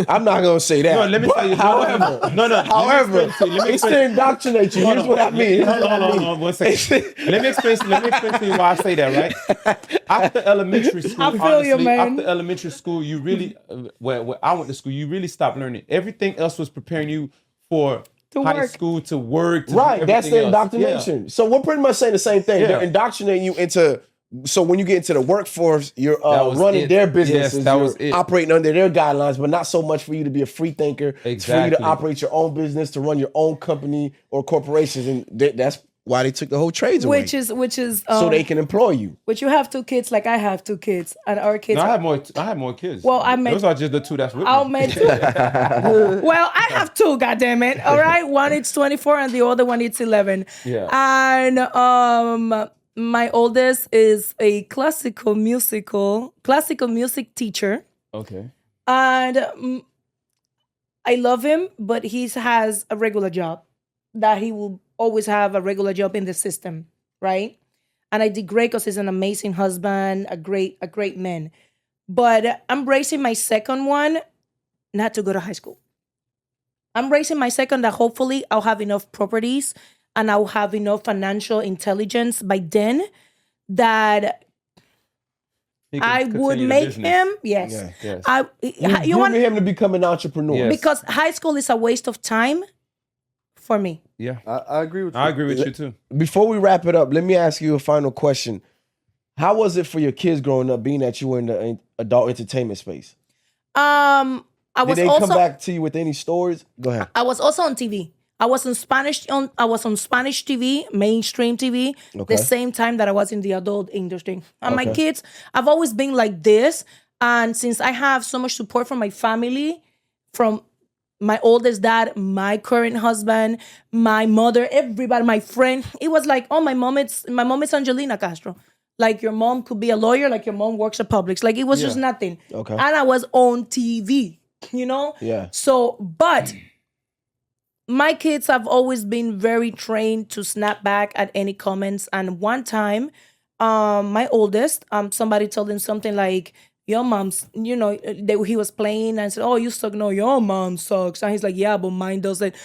I'm not gonna say that. No, let me But tell you. However, no. however, let me it's to explain. indoctrinate you. Here's what I mean. Hold on, 1 second. Let me explain to you why I say that, right? After elementary school, I feel honestly, you, man. after elementary school, you really, where I went to school, you really stopped learning. Everything else was preparing you for To high work. school, to work, to Right, that's the everything else. indoctrination. So we're pretty much saying the same thing. Yeah. They're indoctrinating you into. So when you get into the workforce, you're That was running it. their Yes, businesses. that you're was it. operating under their guidelines, but not so much for you to be a free thinker. It's for you to Exactly. operate your own business, to run your own company or corporations, and that's why they took the whole trades away. Which is so they can employ you. But you have 2 kids like I have 2 kids and our kids No, I have more kids. Well, I meant- those are just the 2 that's with I'll me. make well, I have 2, goddammit. All right. One is 24 and the other one is 11. Yeah. And my oldest is a classical music teacher. Okay. And I love him, but he has a regular job that he will always have a regular job in the system, right? And I did great because he's an amazing husband, a great man. But I'm raising my second one not to go to high school. I'm raising my second that hopefully I'll have enough properties and I'll have enough financial intelligence by then that He can I continue would the make business. him, yes. Yes. You want him to become an entrepreneur. Yes. because high school is a waste of time for me. Yeah. I agree with you. I agree with you too. Before we wrap it up, let me ask you a final question. How was it for your kids growing up, being that you were in the adult entertainment space? I Did was they also come back to you with any stories? Go ahead. I was also on TV. I was on Spanish TV, mainstream TV, Okay. the same time that I was in the adult industry. And my Okay. kids, I've always been like this. And since I have so much support from my family, from my oldest dad, my current husband, my mother, everybody, my friend, it was like, oh, my mom is Angelina Castro. Like your mom could be a lawyer, like your mom works at Publix. Like it was just nothing. Okay. And I was on TV, you know? Yeah. So, but my kids have always been very trained to snap back at any comments. And one time, my oldest, somebody told him something like, your mom's, you know, he was playing and said, oh, you suck. No, your mom sucks. And he's like, yeah, but mine doesn't.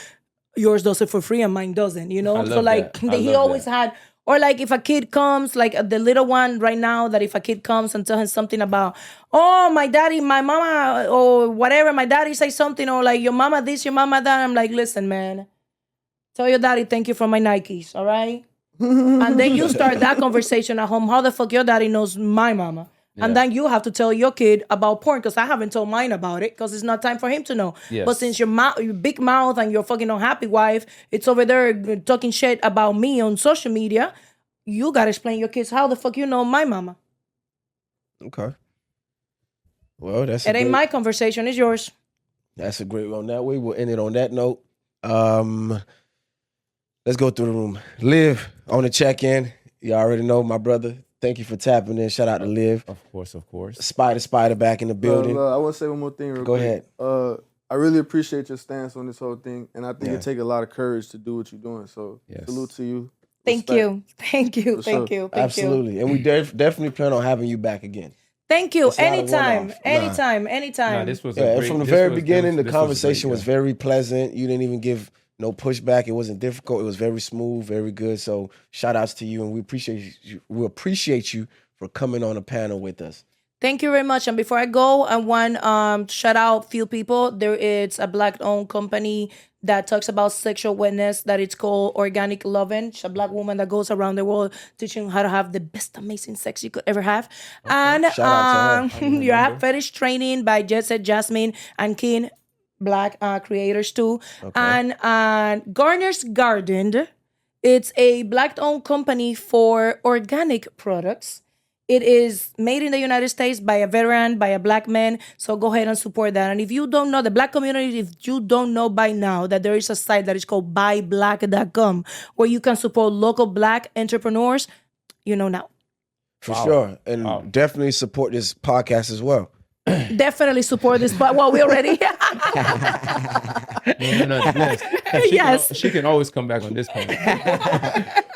Yours does it for free and mine doesn't, you know? So like he always had, or like if a kid comes, like the little one right now, that if a kid comes and tells him something about, oh, my daddy, my mama, or whatever, my daddy say something, or like your mama this, your mama that, I'm like, listen, man, tell your daddy thank you for my Nikes, all right? And then you start that conversation at home. How the fuck your daddy knows my mama? Yeah. And then you have to tell your kid about porn, because I haven't told mine about it, because it's not time for him to know. Yes. But since your big mouth and your fucking unhappy wife, it's over there talking shit about me on social media, you gotta explain your kids how the fuck you know my mama. Okay. Well, it ain't my conversation, it's yours. That's a great one that way. We'll end it on that note. Let's go through the room. Liv, on the check-in. You already know my brother. Thank you for tapping in. Shout out to Liv. Of course. Spider back in the building. I want to say one more thing real quick. Go ahead. I really appreciate your stance on this whole thing, and I think it takes a lot of courage to do what you're doing. So salute to you. Thank you. Thank you. Absolutely. And we definitely plan on having you back again. Thank you. Anytime. Nah, this was from the very beginning, the conversation was very pleasant. You didn't even give no pushback. It wasn't difficult. It was very smooth, very good. So shout outs to you, and we appreciate you for coming on a panel with us. Thank you very much. And before I go, I want to shout out a few people. There is a Black-owned company that talks about sexual wellness that it's called Organic Lovin'. She's a Black woman that goes around the world teaching how to have the best amazing sex you could ever have. Okay. And shout out to her. You have fetish training by Jet Jasmine and King, Black creators too. Okay. And Garner's Garden, it's a Black-owned company for organic products. It is made in the United States by a veteran, by a Black man. So go ahead and support that. And if you don't know, the Black community, if you don't know by now that there is a site that is called buyblack.com where you can support local Black entrepreneurs, you know now. For sure. And definitely support this podcast as well. Definitely support this part. Well, we already. No. Yes. She can always come back on this point.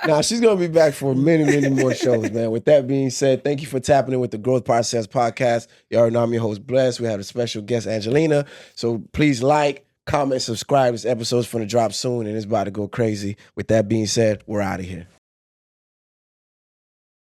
Now, she's going to be back for many, many more shows, man. With that being said, thank you for tapping in with the Growth Process Podcast. You already know I'm your host, Bless. We have a special guest, Angelina. So please like, comment, subscribe. This episode's going to drop soon, and it's about to go crazy. With that being said, we're out of here.